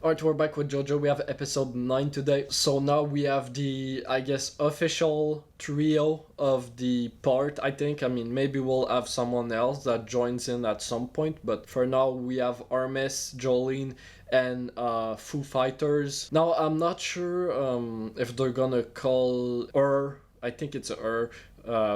Alright, we're back with Jojo. We have episode 9 today. So now we have the, I guess, official trio of the part, I think. I mean, maybe we'll have someone else that joins in at some point. But for now, we have Armis, Jolene, and Foo Fighters. Now, I'm not sure if they're gonna call her, I think it's her,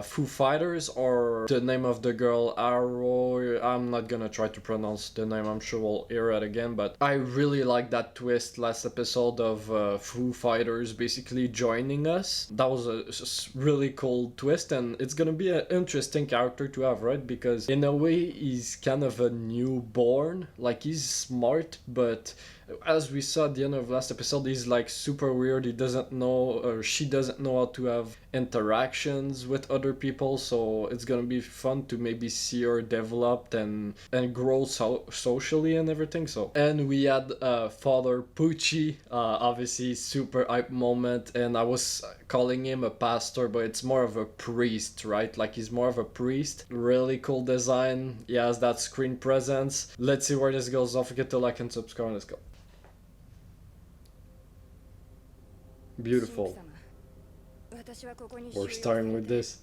Foo Fighters, or the name of the girl Arrow. I'm not gonna try to pronounce the name, I'm sure we'll hear it again, but I really like that twist last episode of Foo Fighters basically joining us. That was a really cool twist, and it's gonna be an interesting character to have, right? Because in a way he's kind of a newborn, like he's smart, but as we saw at the end of last episode, he's like super weird. He doesn't know, or she doesn't know how to have interactions with other people, so it's gonna be fun to maybe see her developed and grow socially and everything. So, and we had Father Pucci, obviously super hype moment, and I was calling him a pastor, but it's more of a priest, right? Like he's more of a priest. Really cool design. He has that screen presence. Let's see where this goes. Don't forget to like and subscribe. Let's go. Beautiful. We're starting with this.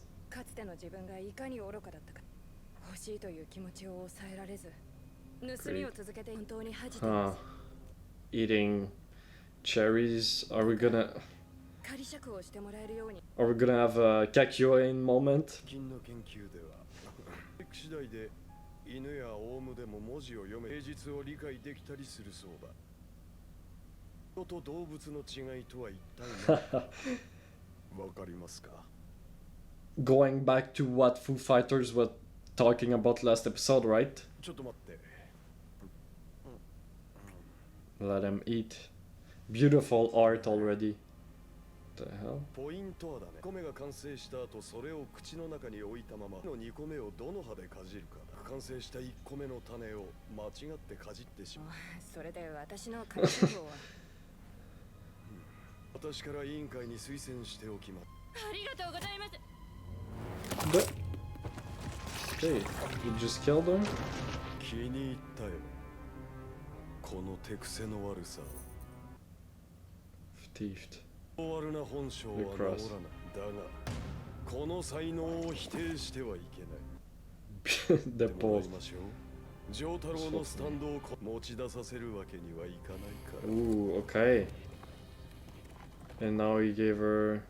Eating cherries. Are we gonna have a Kakyoin moment? 犬やオウムでも文字を読め、平実を理解できたりするそうだ。人と動物の違いとは一体何？わかりますか？ Going back to what Foo Fighters were talking about last episode, right? ちょっと待って。Let him eat. Beautiful art already. What the hell? ポイントはだね。米が完成した後、それを口の中に置いたままの2個目をどの歯でかじるかだ。完成した1個目の種を間違ってかじってしまう。それで私の解釈を私から委員会に推薦しておきます。ありがとうございます。But hey, you just killed him? 気に入ったよ。この手癖の悪さ。Thieved. 悪な本性は治らない。だが、この才能を否定してはいけない。The pose. 丈太郎のスタンドを持ち出させるわけにはいかないから。Ooh, okay. And now he gave her.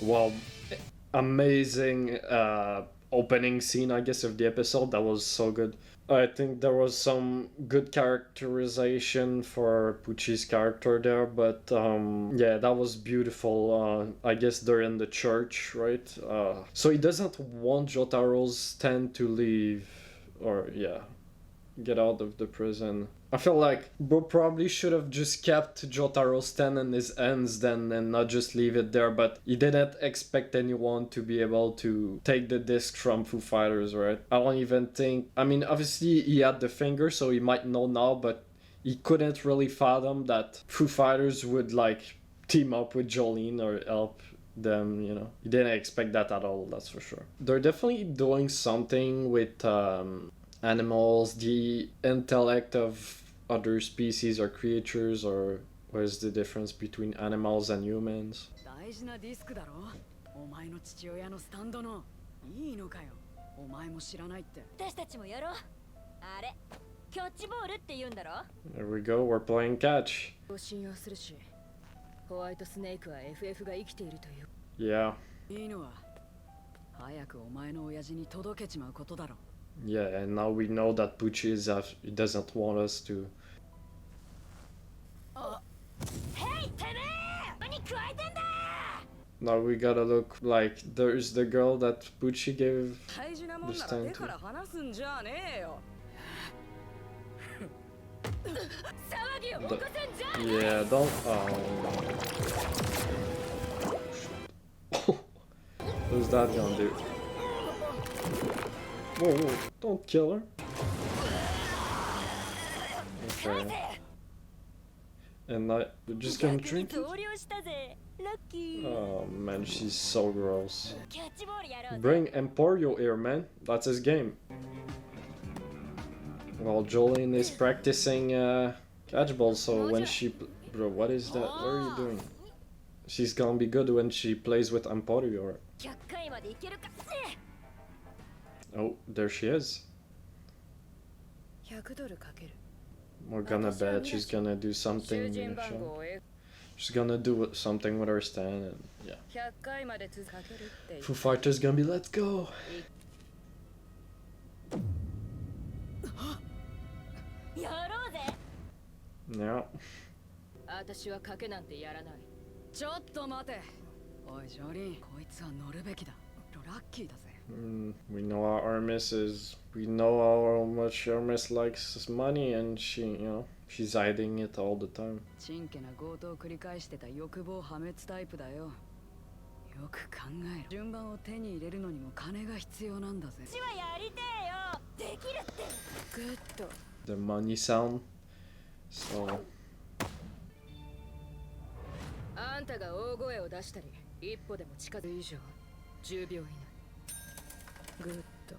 Well, amazing opening scene, I guess, of the episode. That was so good. I think there was some good characterization for Pucci's character there, but yeah, that was beautiful. I guess they're in the church, right? So he doesn't want Jotaro's stand to leave, or yeah, get out of the prison. I feel like Bro probably should have just kept Jotaro's stand in his hands then and not just leave it there, but he didn't expect anyone to be able to take the disc from Foo Fighters, right? I don't even think... I mean, obviously he had the finger, so he might know now, but he couldn't really fathom that Foo Fighters would, like, team up with Jolene or help them, you know. He didn't expect that at all, that's for sure. They're definitely doing something with... animals, the intellect of other species or creatures, or what is the difference between animals and humans? 大事なディスクだろ。お前の父親のスタンドのいいのかよ。お前も知らないって。私たちもやろう。あれ、キャッチボールって言うんだろ。There we go, we're playing catch. 信用するし、ホワイトスネークは FF が生きているという。Yeah. いいのは早くお前の親父に届けちまうことだろ。Yeah, and now we know that Pucci he doesn't want us to. Hey, now we gotta look like there's the girl that Pucci gave the stand to. Yeah, don't. Oh. What's that gonna do? Whoa, don't kill her. Okay. And we're just gonna drink it? Oh man, she's so gross. Bring Emporio here, man. That's his game. Well, Jolene is practicing catchball, so when she... Bro, what is that? What are you doing? She's gonna be good when she plays with Emporio. Oh, there she is. We're gonna bet she's gonna do something. She's gonna do something with her stand, and yeah. Foo Fighters gonna be let's go. Yeah. 私は賭けなんてやらない。ちょっと待て。おいジョリーン、こいつは乗るべきだ。ラッキーだぜ。We know how Hermes is. We know how much Hermes likes money, and she, you know, she's hiding it all the time. ちんけな強盗を繰り返してた欲望破滅タイプだよ。よく考えろ。順番を手に入れるのにも金が必要なんだぜ。私はやりてえよ。できるって。グッド。The money sound. So. あんたが大声を出したり、一歩でも近づい以上、10秒以内。グッド。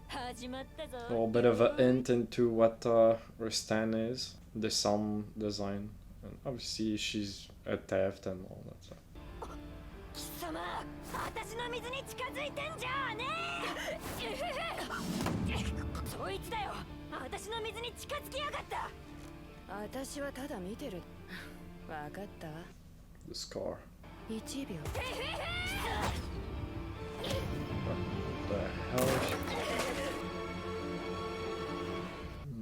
始まったぞ。A little bit of a hint into what her stand is, the sound design, and obviously she's a theft and all that stuff. 貴様、私の水に近づいてんじゃねえ。そいつだよ。私の水に近づきやがった。私はただ見てる。わかったわ。The scar. 1秒。What the hell?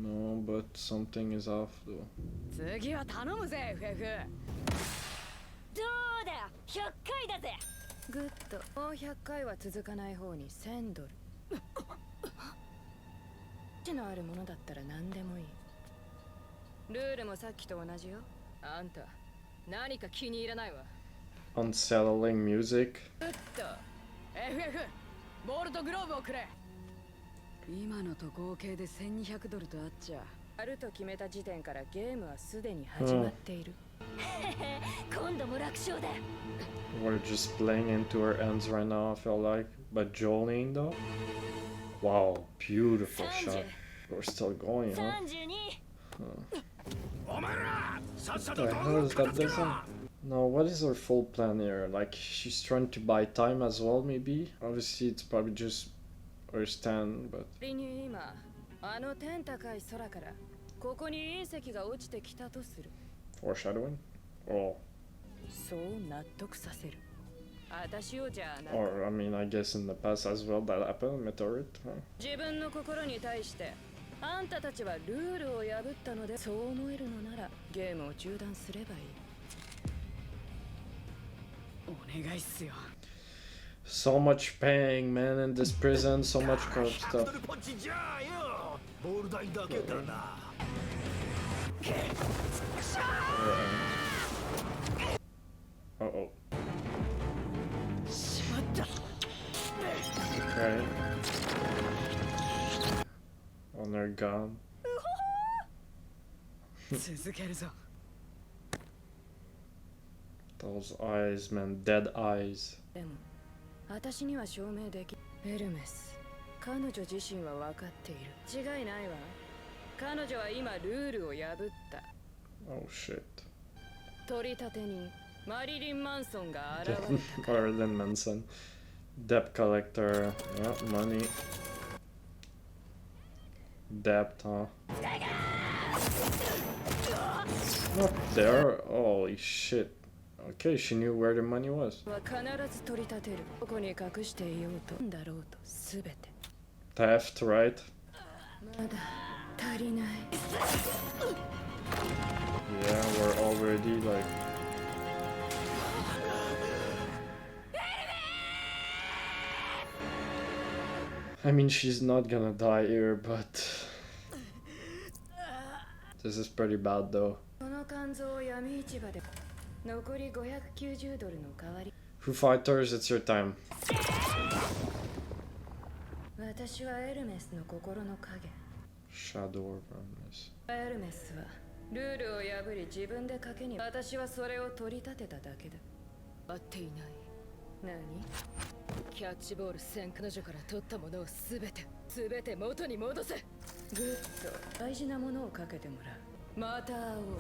No, but something is off though. 次は頼むぜ、フェフ。どうだ、100回だぜ。グッド。もう100回は続かない方に1000ドル。知のあるものだったら何でもいい。ルールもさっきと同じよ。あんた、何か気に入らないわ。Unsettling music. グッド。FF、ボールとグローブをくれ。今のと合計で1200ドルとあっちゃ。あると決めた時点からゲームはすでに始まっている。今度も楽勝だ。We're just playing into her ends right now, I feel like. But Jolene though? Wow, beautiful shot. We're still going, huh? What the hell is that design? No, what is her full plan here? Like, she's trying to buy time as well, maybe? Obviously, it's probably just her stand, but... Foreshadowing? Oh. Or, I mean, I guess in the past as well that happened, meteorite, huh? 自分の心に対してあんたたちはルールを破ったのでそう思えるのならゲームを中断すればいい。お願いっすよ。So much paying, man, in this prison, so much corrupt stuff. Uh-oh. Okay. On their gun. Those eyes, man, dead eyes. 私には証明できエルメス彼女自身は分かっている違いないわ彼女は今ルールを破った Oh shit 取り立て人マリリン・マンソンが現れた Marilyn Manson Debt collector yeah money Debt huh What there holy shit Okay, she knew where the money was. Theft, right? Yeah, we're already like... I mean, she's not gonna die here, but... This is pretty bad though. Foo Fighters, it's your time. Shadow of Hermes. ルールを破り自分で賭けに私はそれを取り立てただけだ。合っていない。何？キャッチボール戦彼女から取ったものを全て元に戻せ。ぐっと大事なものをかけてもらう。また会おう。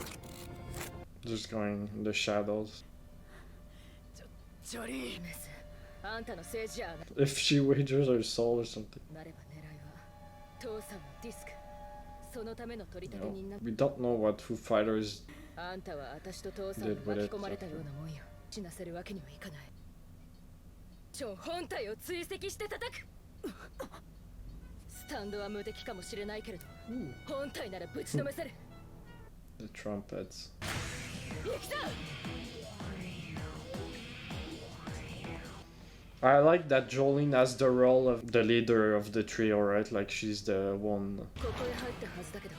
Just going in the shadows. ジョリーメス、あんたの政治や If she wagers her soul or something. なれば狙いは父さんのディスク。そのための取り立て No, 人な。 we don't know what Foo Fighters あんたは私と父さんに巻き込まれたようなもんよ。死なせるわけにはいかない。超本体を追跡して叩く。スタンドは無敵かもしれないけれど、本体ならぶちのめせる。 the trumpets. 行くぞ。 I like that Jolene has the role of the leader of the trio, right? Like she's the one ここへ入ったはずだけど、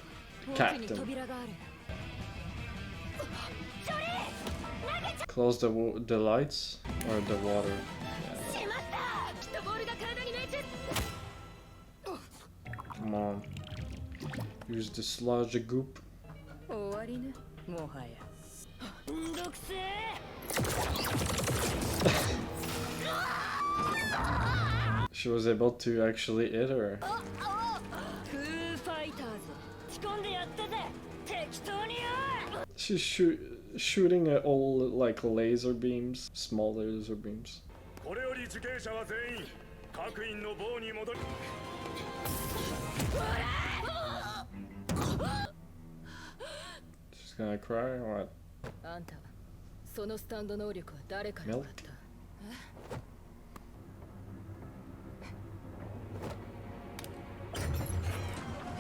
Captain. 奥に扉がある。 close the lights or the water. しまった。きっとボールが体に命中。 Come on. Use the sludge goop. 終わりね、もはや。めんどくせえ。 She was able to actually hit her. フーファイターズ、仕込んでやったぜ。適当によ。 She's shooting at all like laser beams, small laser beams. これより受刑者は全員各員の棒に戻り She's gonna cry or what? あんた、そのスタンド能力は誰からもらった？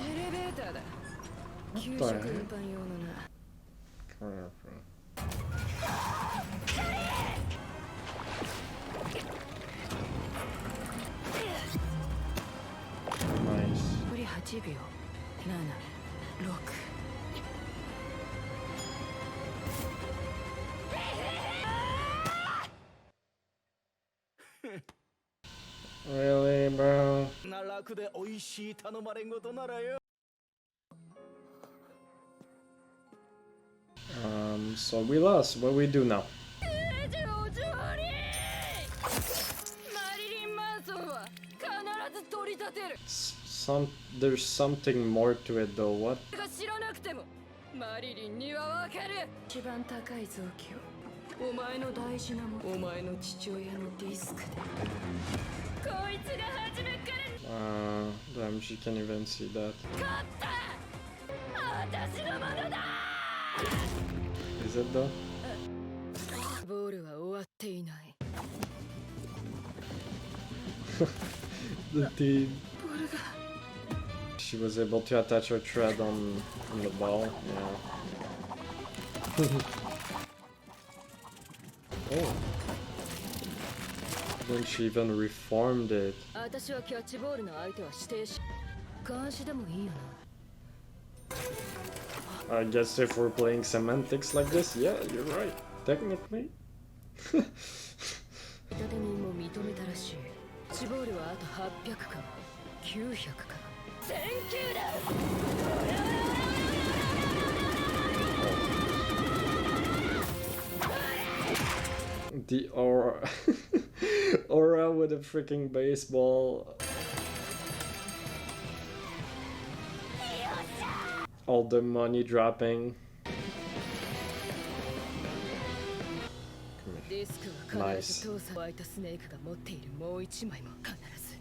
エレベーターだ。給食運搬用のな。 Nice. 残り8秒。7、6。 Really, bro? な楽で美味しい頼まれんごとならよ So we lost. What do we do now? マリリン・マンソンは必ず取り立てる。 There's something more to it though. What? 知らなくてもマリリンにはわかる。一番高い臓器をお前の大事なもの、お前の父親のディスクで。こいつが初めから Damn, she can't even see that. 勝った。私のものだ。 Is it though? ボールは終わっていない。 The team. She was able to attach her thread on the ball. Yeah. Oh. Then she even reformed it. 私はキャッチボールの相手は指定し、監視でもいいよな。 I guess if we're playing semantics like this, yeah, you're right. Technically. 立て人も認めたらしい。チボールはあと800か900か1009だ。 The aura. Aura with a freaking baseball. All the money dropping. ディスクは必ず父さんを開いたスネークが持っているもう一枚も必ず。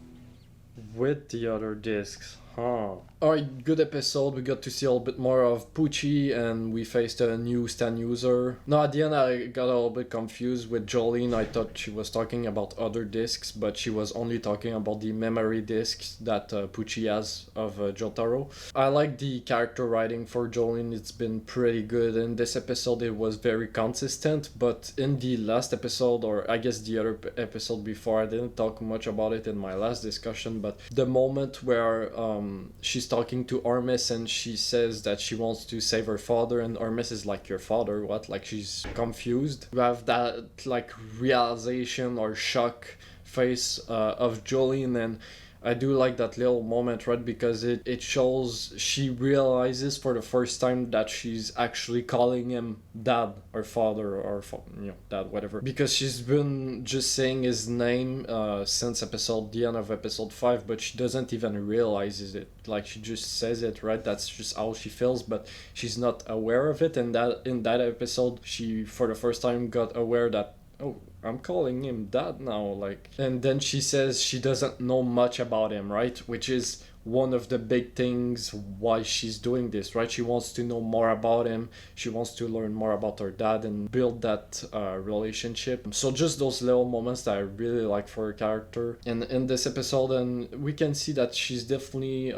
With the other discs, huh? Alright, good episode. We got to see a little bit more of Pucci and we faced a new Stan user. No, at the end I got a little bit confused with Jolene. I thought she was talking about other discs, but she was only talking about the memory discs that Pucci has of Jotaro. I like the character writing for Jolene. It's been pretty good. In this episode it was very consistent, but in the last episode, or I guess the other episode before, I didn't talk much about it in my last discussion, but the moment where she's talking to Armis and she says that she wants to save her father, and Armis is like, your father, what? Like, she's confused. You have that like realization or shock face of Jolene, and I do like that little moment, right? Because it shows she realizes for the first time that she's actually calling him dad or father or dad, whatever. Because she's been just saying his name since the end of episode 5, but she doesn't even realizes it. Like she just says it, right? That's just how she feels, but she's not aware of it. And that in that episode, she for the first time got aware that, oh, I'm calling him dad now, like. And then she says she doesn't know much about him, right? Which is one of the big things why she's doing this, right? She wants to know more about him. She wants to learn more about her dad and build that relationship. So just those little moments that I really like for her character in this episode. And we can see that she's definitely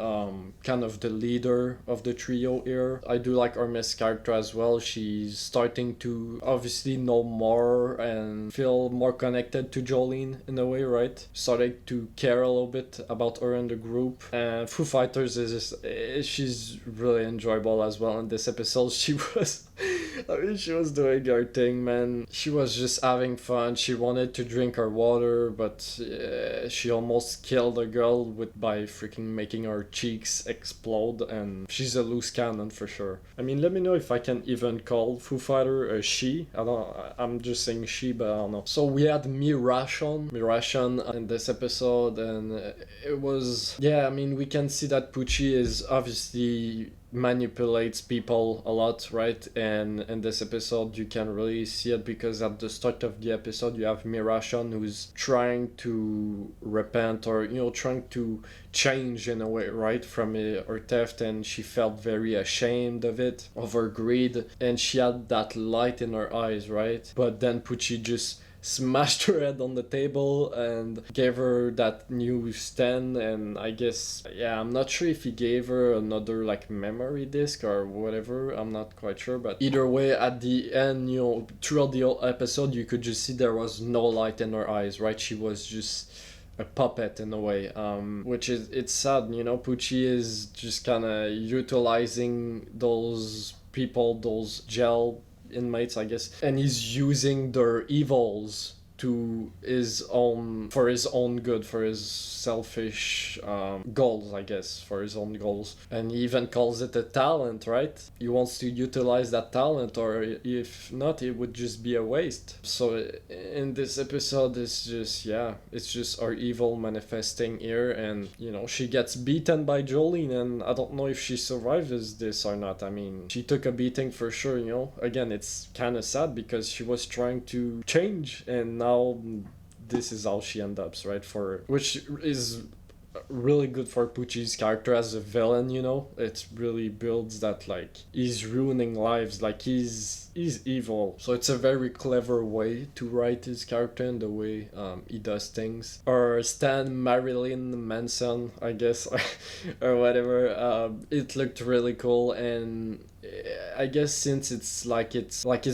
kind of the leader of the trio here. I do like Hermes' character as well. She's starting to obviously know more and feel more connected to Jolene in a way, right? Starting to care a little bit about her and the group. And Foo Fighters she's really enjoyable as well in this episode. She was she was doing her thing, man. She was just having fun. She wanted to drink her water, but she almost killed a girl by freaking making her cheeks explode, and she's a loose cannon for sure. I mean, let me know if I can even call Foo Fighter a she. I'm just saying she, but I don't know. So we had Mirashon in this episode, and it was, yeah, I mean, we can see that Pucci is obviously manipulates people a lot, right? And in this episode you can really see it, because at the start of the episode you have Mirashon who's trying to repent, or trying to change in a way, right, from her theft, and she felt very ashamed of her greed, and she had that light in her eyes, right? But then Pucci just smashed her head on the table and gave her that new stand. And I guess, yeah, I'm not sure if he gave her another like memory disc or whatever, I'm not quite sure, but either way, at the end, throughout the whole episode you could just see there was no light in her eyes, right? She was just a puppet in a way, which is, it's sad, Pucci is just kind of utilizing those people, those jail inmates, I guess, and he's using their evils for his own good, for his selfish goals, I guess, for his own goals. And he even calls it a talent, right? He wants to utilize that talent, or if not, it would just be a waste. So in this episode, it's just our evil manifesting here, and she gets beaten by Jolene, and I don't know if she survives this or not. I mean, she took a beating for sure. Again, it's kind of sad because she was trying to change, and now this is how she ends up, right? Which is really good for Pucci's character as a villain. It really builds that, like, he's ruining lives, like he's evil. So it's a very clever way to write his character and the way he does things. Or Stan Marilyn Manson, I guess, or whatever. It looked really cool, and I guess since it's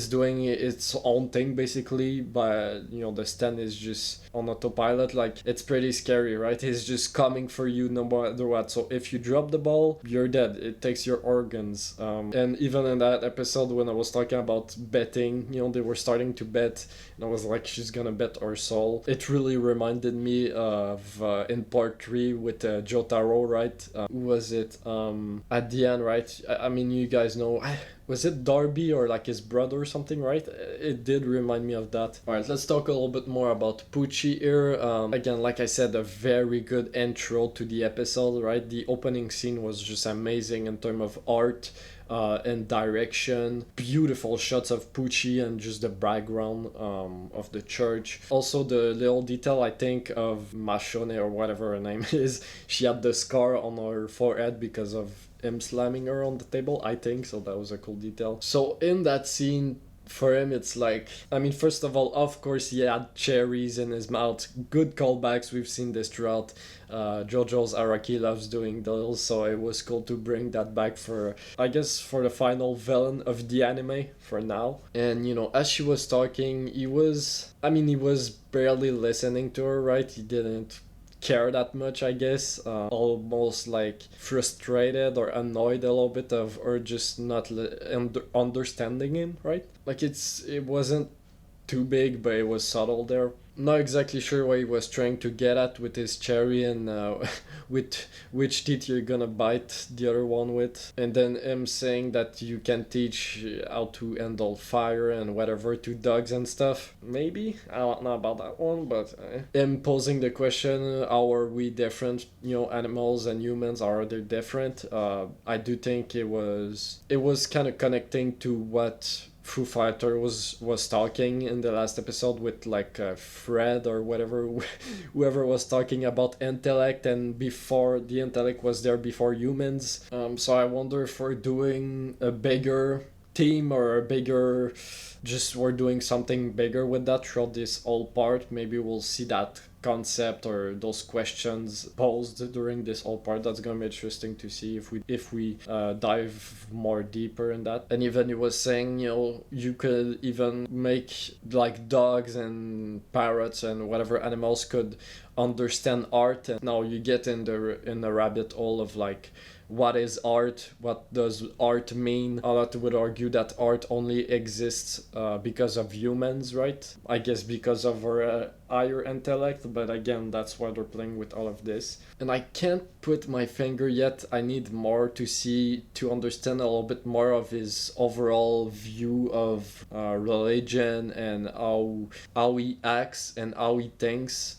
doing its own thing basically, but the stand is just on autopilot, like it's pretty scary, right? He's just coming for you no matter what. So if you drop the ball, you're dead. It takes your organs. And even in that episode when I was talking about betting, they were starting to bet, and I was like, she's gonna bet our soul. It really reminded me of in part 3 with Jotaro, right? Who was it? At the end, right? I mean, you guys know, was it Darby or like his brother or something, right? It did remind me of that. Alright, let's talk a little bit more about Pucci here. Again, like I said, a very good intro to the episode, right? The opening scene was just amazing in terms of art and direction. Beautiful shots of Pucci and just the background of the church. Also, the little detail, I think, of Mashone or whatever her name is. She had the scar on her forehead because of him slamming her on the table, I think, so that was a cool detail. So in that scene, for him, it's like, I mean, first of all, of course, he had cherries in his mouth. Good callbacks, we've seen this throughout. Jojo's Araki loves doing those, so it was cool to bring that back for the final villain of the anime for now. And as she was talking, he was barely listening to her, right? He didn't care that much, I guess. Almost like frustrated or annoyed a little bit of her just not understanding him, right? Like it wasn't too big, but it was subtle there. not exactly sure what he was trying to get at with his cherry and with which teeth you're gonna bite the other one with. And then him saying that you can teach how to handle fire and whatever to dogs and stuff. Maybe? I don't know about that one, but him posing the question, how are we different? Animals and humans, are they different? I do think it was kind of connecting to what Foo Fighter was talking in the last episode with like Fred or whatever, whoever was talking about intellect, and before the intellect was there before humans. So I wonder if we're doing a bigger team or a bigger, just we're doing something bigger with that throughout this whole part. Maybe we'll see that concept or those questions posed during this whole part. That's gonna be interesting to see if we dive more deeper in that. And even he was saying, you could even make like dogs and parrots and whatever animals could understand art, and now you get in the rabbit hole of like, what is art? What does art mean? A lot would argue that art only exists because of humans, right? I guess because of our higher intellect, but again, that's why they're playing with all of this. And I can't put my finger yet. I need more to understand a little bit more of his overall view of religion and how he acts and how he thinks.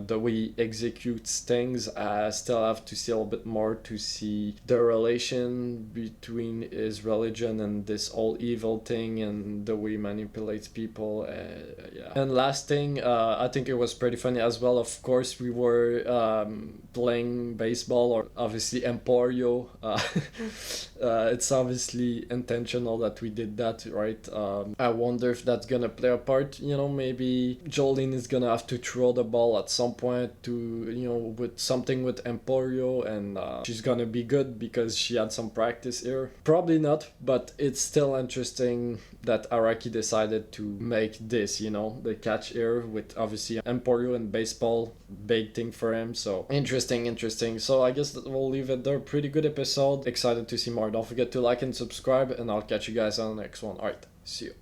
The way he executes things. I still have to see a little bit more to see the relation between his religion and this whole evil thing and the way he manipulates people. Yeah. And last thing, I think it was pretty funny as well. Of course, we were playing baseball, or obviously Emporio. It's obviously intentional that we did that, right? I wonder if that's gonna play a part. Maybe Jolene is gonna have to throw the ball at some point to with something with Emporio, and she's gonna be good because she had some practice here. Probably not, but it's still interesting that Araki decided to make this, the catch here with obviously Emporio and baseball, big thing for him. So interesting. So I guess that we'll leave it there. Pretty good episode. Excited to see more. Don't forget to like and subscribe, and I'll catch you guys on the next one. Alright, see you.